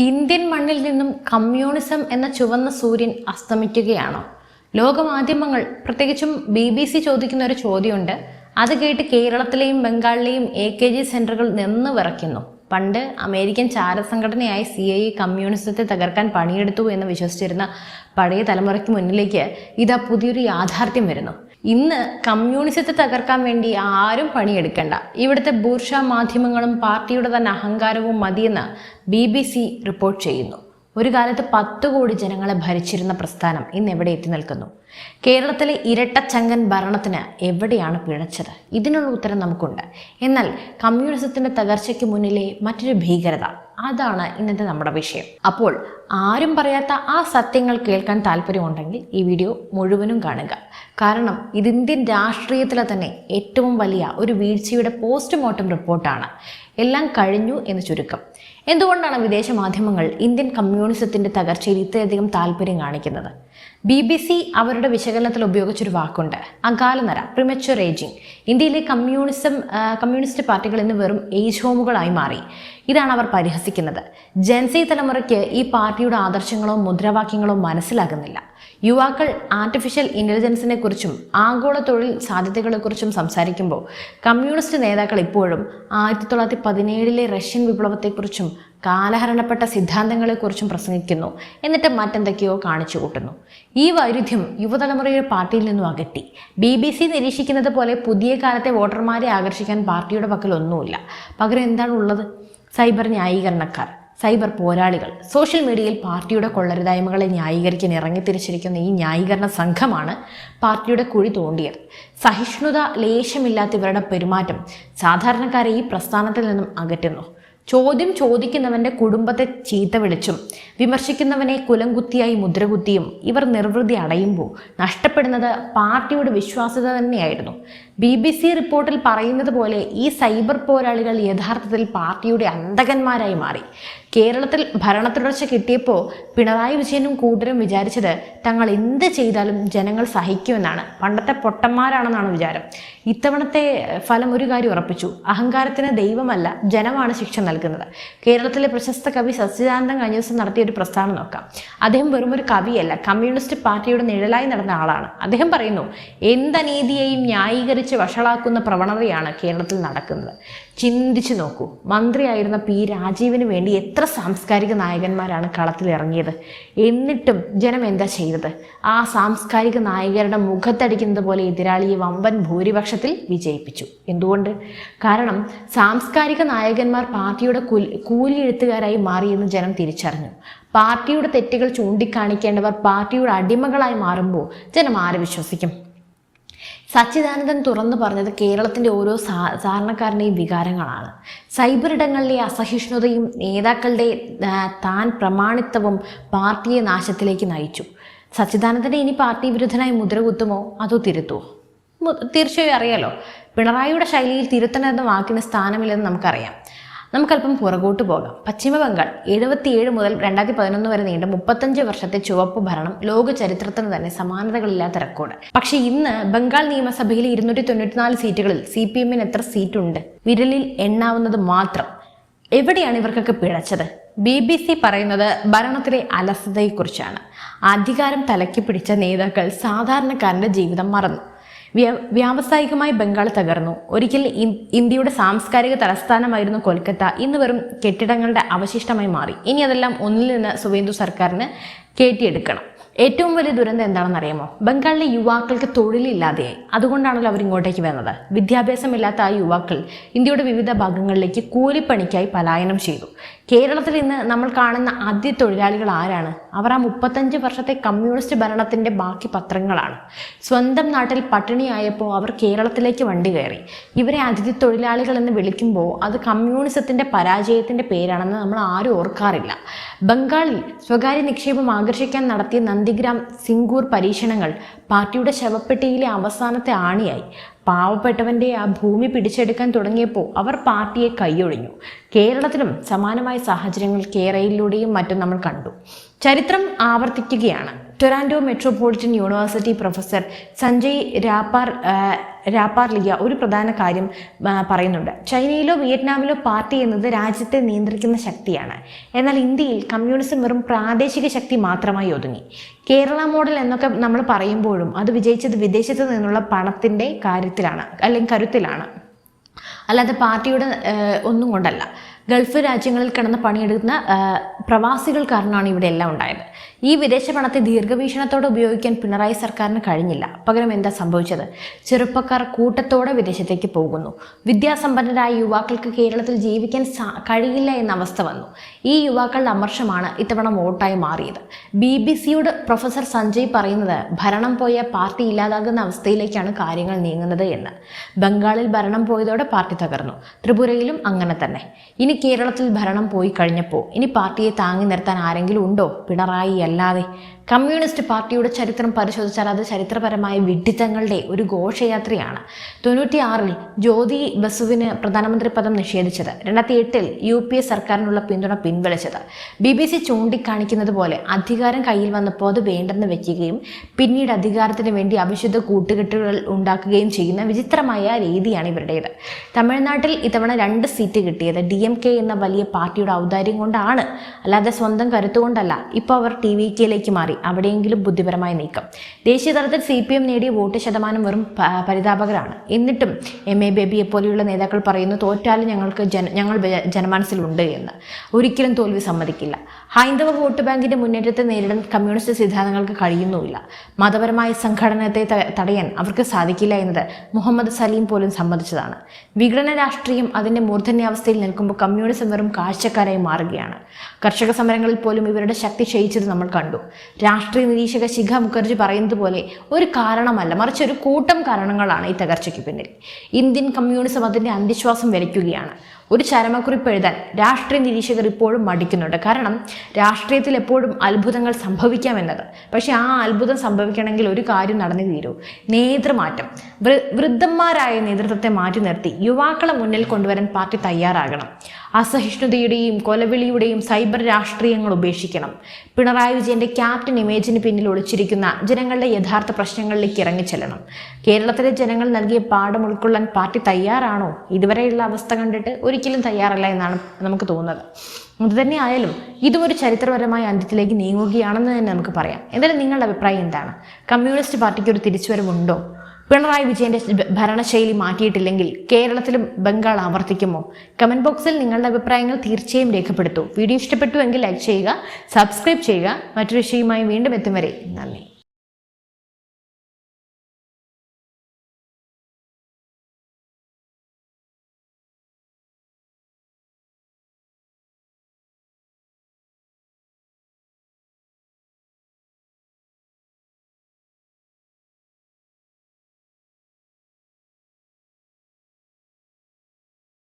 Indian മണ്ണിൽ നിന്നും communism എന്ന ചുവന്ന സൂര്യൻ അസ്തമിക്കുകയാണോ? ലോകമാധ്യമങ്ങൾ, പ്രത്യേകിച്ചും BBC ചോദിക്കുന്ന ഒരു ചോദ്യമുണ്ട്. അത് കേട്ട് കേരളത്തിലെയും ബംഗാളിലെയും AKG സെന്ററുകൾ നിന്ന് വിറയ്ക്കുന്നു. പണ്ട് അമേരിക്കൻ ചാരസംഘടനയായ CIA കമ്മ്യൂണിസത്തെ തകർക്കാൻ പണിയെടുത്തു എന്ന് വിശ്വസിച്ചിരുന്ന പഴയ തലമുറയ്ക്ക് മുന്നിലേക്ക് ഇതാ പുതിയൊരു യാഥാർത്ഥ്യം വരുന്നു. ഇന്ന് കമ്മ്യൂണിസത്തെ തകർക്കാൻ വേണ്ടി ആരും പണിയെടുക്കണ്ട, ഇവിടുത്തെ ബൂർഷ മാധ്യമങ്ങളും പാർട്ടിയുടെ തന്നെ അഹങ്കാരവും മതിയെന്ന് BBC റിപ്പോർട്ട് ചെയ്യുന്നു. ഒരു കാലത്ത് 10 കോടി ജനങ്ങളെ ഭരിച്ചിരുന്ന പ്രസ്ഥാനം ഇന്ന് എവിടെ എത്തി നിൽക്കുന്നു? കേരളത്തിലെ ഇരട്ടച്ചങ്കൻ ഭരണത്തിന് എവിടെയാണ് പിഴച്ചത്? ഇതിനുള്ള ഉത്തരം നമുക്കുണ്ട്. എന്നാൽ കമ്മ്യൂണിസത്തിന്റെ തകർച്ചയ്ക്ക് മുന്നിലെ മറ്റൊരു ഭീകരത, അതാണ് ഇന്നത്തെ നമ്മുടെ വിഷയം. അപ്പോൾ ആരും പറയാത്ത ആ സത്യങ്ങൾ കേൾക്കാൻ താല്പര്യമുണ്ടെങ്കിൽ ഈ വീഡിയോ മുഴുവനും കാണുക. കാരണം ഇത് ഇന്ത്യൻ രാഷ്ട്രീയത്തിലെ തന്നെ ഏറ്റവും വലിയ ഒരു വീഴ്ചയുടെ പോസ്റ്റ്മോർട്ടം റിപ്പോർട്ടാണ്. എല്ലാം കഴിഞ്ഞു എന്ന് ചുരുക്കം. എന്തുകൊണ്ടാണ് വിദേശ മാധ്യമങ്ങൾ ഇന്ത്യൻ കമ്മ്യൂണിസത്തിന്റെ തകർച്ചയിൽ ഇത്രയധികം താല്പര്യം കാണിക്കുന്നത്? BBC അവരുടെ വിശകലനത്തിൽ ഉപയോഗിച്ചൊരു വാക്കുണ്ട്, അകാലനര, പ്രിമച്വർ ഏജിങ്. ഇന്ത്യയിലെ കമ്മ്യൂണിസ്റ്റ് പാർട്ടികൾ ഇന്ന് വെറും ഏജ് ഹോമുകളായി മാറി. ഇതാണ് അവർ പരിഹസിക്കുന്നത്. ജെൻസി തലമുറയ്ക്ക് ഈ പാർട്ടിയുടെ ആദർശങ്ങളോ മുദ്രാവാക്യങ്ങളോ മനസ്സിലാകുന്നില്ല. യുവാക്കൾ ആർട്ടിഫിഷ്യൽ ഇന്റലിജൻസിനെ കുറിച്ചും ആഗോള തൊഴിൽ സാധ്യതകളെക്കുറിച്ചും സംസാരിക്കുമ്പോൾ കമ്മ്യൂണിസ്റ്റ് നേതാക്കൾ ഇപ്പോഴും 1917 റഷ്യൻ വിപ്ലവത്തെക്കുറിച്ചും കാലഹരണപ്പെട്ട സിദ്ധാന്തങ്ങളെക്കുറിച്ചും പ്രസംഗിക്കുന്നു. എന്നിട്ട് മറ്റെന്തൊക്കെയോ കാണിച്ചു കൂട്ടുന്നു. ഈ വൈരുദ്ധ്യം യുവതലമുറയുടെ പാർട്ടിയിൽ നിന്നും അകറ്റി. BBC നിരീക്ഷിക്കുന്നത് പോലെ പുതിയ കാലത്തെ വോട്ടർമാരെ ആകർഷിക്കാൻ പാർട്ടിയുടെ പക്കൽ ഒന്നുമില്ല. പകരം എന്താണ് ഉള്ളത്? സൈബർ ന്യായീകരണക്കാർ, സൈബർ പോരാളികൾ. സോഷ്യൽ മീഡിയയിൽ പാർട്ടിയുടെ കൊള്ളരുതായ്മകളെ ന്യായീകരിക്കാൻ ഇറങ്ങിത്തിരിച്ചിരിക്കുന്ന ഈ ന്യായീകരണ സംഘമാണ് പാർട്ടിയുടെ കുഴി തോണ്ടിയത്. സഹിഷ്ണുത ലേശമില്ലാത്ത ഇവരുടെ പെരുമാറ്റം സാധാരണക്കാരെ ഈ പ്രസ്ഥാനത്തിൽ നിന്നും അകറ്റുന്നു. ചോദ്യം ചോദിക്കുന്നവന്റെ കുടുംബത്തെ ചീത്ത വിളിച്ചും വിമർശിക്കുന്നവനെ കുലംകുത്തിയായി മുദ്രകുത്തിയും ഇവർ നിർവൃതി അടയുമ്പോൾ നഷ്ടപ്പെടുന്നത് പാർട്ടിയുടെ വിശ്വാസ്യത തന്നെയായിരുന്നു. BBC റിപ്പോർട്ടിൽ പറയുന്നത് പോലെ ഈ സൈബർ പോരാളികൾ യഥാർത്ഥത്തിൽ പാർട്ടിയുടെ അന്തകന്മാരായി മാറി. കേരളത്തിൽ ഭരണ തുടർച്ച കിട്ടിയപ്പോൾ പിണറായി വിജയനും കൂട്ടരും വിചാരിച്ചത് തങ്ങൾ എന്ത് ചെയ്താലും ജനങ്ങൾ സഹിക്കുമെന്നാണ്. പണ്ടത്തെ പൊട്ടന്മാരാണെന്നാണ് വിചാരം. ഇത്തവണത്തെ ഫലം ഒരു കാര്യം ഉറപ്പിച്ചു: അഹങ്കാരത്തിന് ദൈവമല്ല, ജനമാണ് ശിക്ഷ നൽകുന്നത്. കേരളത്തിലെ പ്രശസ്ത കവി സച്ചിദാനന്ദൻ കഴിഞ്ഞ ദിവസം നടത്തിയ ഒരു പ്രസ്താവന നോക്കാം. അദ്ദേഹം വെറും ഒരു കവിയല്ല, കമ്മ്യൂണിസ്റ്റ് പാർട്ടിയുടെ നിഴലായി നടന്ന ആളാണ്. അദ്ദേഹം പറയുന്നു, എന്തനീതിയെയും ന്യായീകരിച്ച് വഷളാക്കുന്ന പ്രവണതയാണ് കേരളത്തിൽ നടക്കുന്നത്. ചിന്തിച്ചു നോക്കൂ, മന്ത്രിയായിരുന്ന P. രാജീവിന് വേണ്ടി എത്ര സാംസ്കാരിക നായകന്മാരാണ് കളത്തിൽ ഇറങ്ങിയത്. എന്നിട്ടും ജനം എന്താ ചെയ്തത്? ആ സാംസ്കാരിക നായകരുടെ മുഖത്തടിക്കുന്നത് പോലെ എതിരാളിയെ വമ്പൻ ഭൂരിപക്ഷത്തിൽ വിജയിപ്പിച്ചു. എന്തുകൊണ്ട്? കാരണം സാംസ്കാരിക നായകന്മാർ പാർട്ടിയുടെ കൂലി എഴുത്തുകാരായി മാറിയെന്ന് ജനം തിരിച്ചറിഞ്ഞു. പാർട്ടിയുടെ തെറ്റുകൾ ചൂണ്ടിക്കാണിക്കേണ്ടവർ പാർട്ടിയുടെ അടിമകളായി മാറുമ്പോൾ ജനം ആരെ വിശ്വസിക്കും? സച്ചിദാനന്ദൻ തുറന്നു പറഞ്ഞത് കേരളത്തിൻ്റെ ഓരോ സാധാരണക്കാരൻ്റെയും വികാരങ്ങളാണ്. സൈബർ ഇടങ്ങളിലെ അസഹിഷ്ണുതയും നേതാക്കളുടെ താൻ പ്രമാണിത്വവും പാർട്ടിയെ നാശത്തിലേക്ക് നയിച്ചു. സച്ചിദാനന്ദനെ ഇനി പാർട്ടി വിരുദ്ധനായി മുദ്രകുത്തുമോ അതോ തിരുത്തുമോ? തീർച്ചയായും അറിയാലോ, പിണറായിയുടെ ശൈലിയിൽ തിരുത്തണമെന്ന വാക്കിന് സ്ഥാനമില്ലെന്ന് നമുക്കറിയാം. നമുക്കല്പം പുറകോട്ട് പോകാം. പശ്ചിമ ബംഗാൾ 1977 മുതൽ 2011 വരെ നീണ്ട 35 വർഷത്തെ ചുവപ്പ് ഭരണം ലോക ചരിത്രത്തിന് തന്നെ സമാനതകളില്ലാത്ത റെക്കോർഡ്. പക്ഷേ ഇന്ന് ബംഗാൾ നിയമസഭയിലെ 294 സീറ്റുകളിൽ CPM-ന് എത്ര സീറ്റുണ്ട്? വിരലിൽ എണ്ണാവുന്നത് മാത്രം. എവിടെയാണ് ഇവർക്കൊക്കെ പിഴച്ചത്? BBC പറയുന്നത് ഭരണത്തിലെ അലസതയെക്കുറിച്ചാണ്. അധികാരം തലയ്ക്ക് പിടിച്ച നേതാക്കൾ സാധാരണക്കാരൻ്റെ ജീവിതം മറന്നു. വ്യാവസായികമായി ബംഗാൾ തകർന്നു. ഒരിക്കൽ ഇന്ത്യയുടെ സാംസ്കാരിക തലസ്ഥാനമായിരുന്നു കൊൽക്കത്ത, ഇന്ന് വെറും കെട്ടിടങ്ങളുടെ അവശിഷ്ടമായി മാറി. ഇനി അതെല്ലാം ഒന്നിൽ നിന്ന് സുവേന്ദു സർക്കാരിന് കയറ്റിയെടുക്കണം. ഏറ്റവും വലിയ ദുരന്തം എന്താണെന്ന് അറിയാമോ? ബംഗാളിലെ യുവാക്കൾക്ക് തൊഴിലില്ലാതെയായി. അതുകൊണ്ടാണല്ലോ അവരിങ്ങോട്ടേക്ക് വരുന്നത്. വിദ്യാഭ്യാസമില്ലാത്ത ആ യുവാക്കൾ ഇന്ത്യയുടെ വിവിധ ഭാഗങ്ങളിലേക്ക് കൂലിപ്പണിക്കായി പലായനം ചെയ്തു. കേരളത്തിൽ ഇന്ന് നമ്മൾ കാണുന്ന ആദ്യ തൊഴിലാളികൾ ആരാണ്? അവർ ആ 35 വർഷത്തെ കമ്മ്യൂണിസ്റ്റ് ഭരണത്തിൻ്റെ ബാക്കി പത്രങ്ങളാണ്. സ്വന്തം നാട്ടിൽ പട്ടിണിയായപ്പോൾ അവർ കേരളത്തിലേക്ക് വണ്ടി കയറി. ഇവരെ അതിഥി തൊഴിലാളികൾ എന്ന് വിളിക്കുമ്പോൾ അത് കമ്മ്യൂണിസത്തിൻ്റെ പരാജയത്തിൻ്റെ പേരാണെന്ന് നമ്മൾ ആരും ഓർക്കാറില്ല. ബംഗാളിൽ സ്വകാര്യ നിക്ഷേപം ആകർഷിക്കാൻ നടത്തിയ നന്ദിഗ്രാം സിംഗൂർ പരീക്ഷണങ്ങൾ പാർട്ടിയുടെ ശവപ്പെട്ടിയിലെ അവസാനത്തെ ആണിയായി. പാവപ്പെട്ടവൻ്റെ ആ ഭൂമി പിടിച്ചെടുക്കാൻ തുടങ്ങിയപ്പോൾ അവർ പാർട്ടിയെ കൈയൊഴിഞ്ഞു. കേരളത്തിലും സമാനമായ സാഹചര്യങ്ങൾ കേരളയിലൂടെയും മറ്റും നമ്മൾ കണ്ടു. ചരിത്രം ആവർത്തിക്കുകയാണ്. Toronto metropolitan university professor Sanjay Ruparelia ഒരു പ്രധാന കാര്യം പറയുന്നുണ്ട്. ചൈനയിലോ വിയറ്റ്നാമിലോ പാർട്ടി എന്നത് രാജ്യത്തെ നിയന്ത്രിക്കുന്ന ശക്തിയാണ്. എന്നാൽ ഇന്ത്യയിൽ കമ്മ്യൂണിസം വെറും പ്രാദേശിക ശക്തി മാത്രമായി ഒതുങ്ങി. കേരള മോഡൽ എന്നൊക്കെ നമ്മൾ പറയുമ്പോഴും അത് വിജയിച്ചത് വിദേശത്ത് നിന്നുള്ള പണത്തിൻ്റെ കാര്യത്തിലാണ്, അല്ലെങ്കിൽ കരുത്തിലാണ്, അല്ലാതെ പാർട്ടിയുടെ ഒന്നും കൊണ്ടല്ല. ഗൾഫ് രാജ്യങ്ങളിൽ കിടന്ന് പണിയെടുക്കുന്ന പ്രവാസികൾ കാരണമാണ് ഇവിടെ എല്ലാം ഉണ്ടായത്. ഈ വിദേശ പണത്തെ ദീർഘവീക്ഷണത്തോടെ ഉപയോഗിക്കാൻ പിണറായി സർക്കാരിന് കഴിഞ്ഞില്ല. പകരം എന്താ സംഭവിച്ചത്? ചെറുപ്പക്കാർ കൂട്ടത്തോടെ വിദേശത്തേക്ക് പോകുന്നു. വിദ്യാസമ്പന്നരായ യുവാക്കൾക്ക് കേരളത്തിൽ ജീവിക്കാൻ കഴിയില്ല എന്ന അവസ്ഥ വന്നു. ഈ യുവാക്കളുടെ അമർഷമാണ് ഇത്തവണ വോട്ടായി മാറിയത്. BBC-യോട് പ്രൊഫസർ സഞ്ജയ് പറയുന്നത് ഭരണം പോയ പാർട്ടി ഇല്ലാതാകുന്ന അവസ്ഥയിലേക്കാണ് കാര്യങ്ങൾ നീങ്ങുന്നത് എന്ന്. ബംഗാളിൽ ഭരണം പോയതോടെ പാർട്ടി തകർന്നു. ത്രിപുരയിലും അങ്ങനെ തന്നെ. ഇനി കേരളത്തിൽ ഭരണം പോയി കഴിഞ്ഞപ്പോൾ ഇനി പാർട്ടിയെ താങ്ങി നിർത്താൻ ആരെങ്കിലും ഉണ്ടോ? പിണറായി അല്ലാതെ. കമ്മ്യൂണിസ്റ്റ് പാർട്ടിയുടെ ചരിത്രം പരിശോധിച്ചാൽ അത് ചരിത്രപരമായ വിഡ്ഢിത്തങ്ങളുടെ ഒരു ഘോഷയാത്രയാണ്. 96-ൽ ജ്യോതി ബസുവിന് പ്രധാനമന്ത്രി പദം നിഷേധിച്ചത്, 2008-ൽ UPA സർക്കാരിനുള്ള പിന്തുണ പിൻവലിച്ചത്, BBC ചൂണ്ടിക്കാണിക്കുന്നത് പോലെ അധികാരം കയ്യിൽ വന്നപ്പോൾ അത് വേണ്ടെന്ന് വെക്കുകയും പിന്നീട് അധികാരത്തിന് വേണ്ടി അവിശുദ്ധ കൂട്ടുകെട്ടുകൾ ഉണ്ടാക്കുകയും ചെയ്യുന്ന വിചിത്രമായ രീതിയാണ് ഇവരുടേത്. തമിഴ്നാട്ടിൽ ഇത്തവണ 2 സീറ്റ് കിട്ടിയത് DMK എന്ന വലിയ പാർട്ടിയുടെ ഔദാര്യം കൊണ്ടാണ്, അല്ലാതെ സ്വന്തം കരുത്തുകൊണ്ടല്ല. ഇപ്പോൾ അവർ TVK-യിലേക്ക് മാറി. അവിടെയെങ്കിലും ബുദ്ധിപരമായ നീക്കം. ദേശീയ തലത്തിൽ CPM നേടിയ വോട്ട് ശതമാനം വെറും പരിതാപകരമാണ്. എന്നിട്ടും MA ബേബിയെ പോലെയുള്ള നേതാക്കൾ പറയുന്നു തോറ്റാലും ഞങ്ങൾ ജനമനസ്സിലുണ്ട് എന്ന്. ഒരിക്കലും തോൽവി സമ്മതിക്കില്ല. ഹൈന്ദവ വോട്ട് ബാങ്കിന്റെ മുന്നേറ്റത്തെ നേരിടാൻ കമ്മ്യൂണിസ്റ്റ് സിദ്ധാന്തങ്ങൾക്ക് കഴിയുന്നുമില്ല. മതപരമായ സംഘടനത്തെ തടയാൻ അവർക്ക് സാധിക്കില്ല എന്നത് മുഹമ്മദ് സലീം പോലും സമ്മതിച്ചതാണ്. വിഘടന രാഷ്ട്രീയം അതിന്റെ മൂർധന്യാവസ്ഥയിൽ നിൽക്കുമ്പോൾ കമ്മ്യൂണിസം വെറും കാഴ്ചക്കാരായി മാറുകയാണ്. കർഷക സമരങ്ങളിൽ പോലും ഇവരുടെ ശക്തി ക്ഷയിച്ചത് നമ്മൾ കണ്ടു. രാഷ്ട്രീയ നിരീക്ഷക ശിഖ മുഖർജി പറയുന്നത് പോലെ ഒരു കാരണമല്ല, മറിച്ച് ഒരു കൂട്ടം കാരണങ്ങളാണ് ഈ തകർച്ചയ്ക്ക് പിന്നിൽ. ഇന്ത്യൻ കമ്മ്യൂണിസം അതിൻ്റെ അന്ത്യശ്വാസം വലിക്കുകയാണ്. ഒരു ചരമക്കുറിപ്പ് എഴുതാൻ രാഷ്ട്രീയ നിരീക്ഷകർ ഇപ്പോഴും മടിക്കുന്നുണ്ട്. കാരണം രാഷ്ട്രീയത്തിൽ എപ്പോഴും അത്ഭുതങ്ങൾ സംഭവിക്കാമെന്നത്. പക്ഷെ ആ അത്ഭുതം സംഭവിക്കണമെങ്കിൽ ഒരു കാര്യം നടന്നു തീരൂ: നേതൃമാറ്റം. വൃദ്ധന്മാരായ നേതൃത്വത്തെ മാറ്റി നിർത്തി യുവാക്കളെ മുന്നിൽ കൊണ്ടുവരാൻ പാർട്ടി തയ്യാറാകണം. അസഹിഷ്ണുതയുടെയും കൊലവിളിയുടെയും സൈബർ രാഷ്ട്രീയങ്ങൾ ഉപേക്ഷിക്കണം. പിണറായി വിജയന്റെ ക്യാപ്റ്റൻ ഇമേജിന് പിന്നിൽ ഒളിച്ചിരിക്കുന്ന ജനങ്ങളുടെ യഥാർത്ഥ പ്രശ്നങ്ങളിലേക്ക് ഇറങ്ങിച്ചെല്ലണം. കേരളത്തിലെ ജനങ്ങൾ നൽകിയ പാഠം ഉൾക്കൊള്ളാൻ പാർട്ടി തയ്യാറാണോ? ഇതുവരെയുള്ള അവസ്ഥ കണ്ടിട്ട് ഒരിക്കലും തയ്യാറല്ല എന്നാണ് നമുക്ക് തോന്നുന്നത്. അതുതന്നെ ആയാലും ഇതും ഒരു ചരിത്രപരമായ അന്ത്യത്തിലേക്ക് നീങ്ങുകയാണെന്ന് തന്നെ നമുക്ക് പറയാം. എന്തായാലും നിങ്ങളുടെ അഭിപ്രായം എന്താണ്? കമ്മ്യൂണിസ്റ്റ് പാർട്ടിക്ക് ഒരു തിരിച്ചുവരവുണ്ടോ? പിണറായി വിജയന്റെ ഭരണശൈലി മാറ്റിയിട്ടില്ലെങ്കിൽ കേരളത്തിലും ബംഗാൾ ആവർത്തിക്കുമോ? കമന്റ് ബോക്സിൽ നിങ്ങളുടെ അഭിപ്രായങ്ങൾ തീർച്ചയായും രേഖപ്പെടുത്തൂ. വീഡിയോ ഇഷ്ടപ്പെട്ടു എങ്കിൽ ലൈക്ക് ചെയ്യുക, സബ്സ്ക്രൈബ് ചെയ്യുക. മറ്റൊരു വിഷയവുമായി വീണ്ടും എത്തും വരെ നന്ദി.